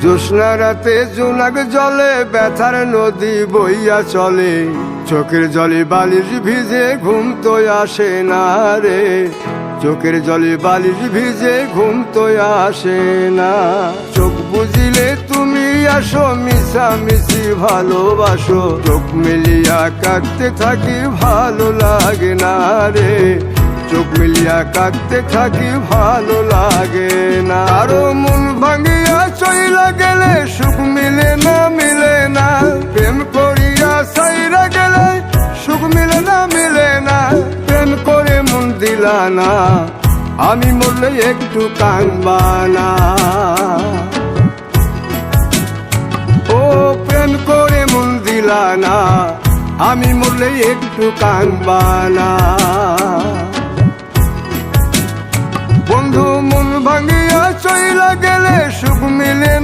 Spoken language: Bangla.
জ্যোৎস্না রাতে জোনাক জলে ব্যথার নদী বইয়া চলে, চোখের জলে বালিশ ভিজে ঘুম তো আসে না রে, চোখের জলে বালিশ ভিজে ঘুম তো আসে না। চোখ বুঝিলে তুমি আসো, মিশামিশি ভালোবাসো, চোখ মিলিয়া কাঁদতে থাকি ভালো লাগে না রে, চোখ মিলিয়া কাঁদতে থাকি ভালো লাগে না। আরো মন ভাঙিয়া চইলা গেলে সুখ মিলে না, মিলে না, প্রেম করিয়া সাইরা গেলে সুখ মিলে না, মিলে না, প্রেম করে মন দিলা না, আমি মরলে একটু কাঁদবা না। ও প্রেম করে মন দিলা না, আমি মরলে একটু কাঁদবা না। বন্ধু মন ভাঙিয়া চইলা গেলে সুখ মিলে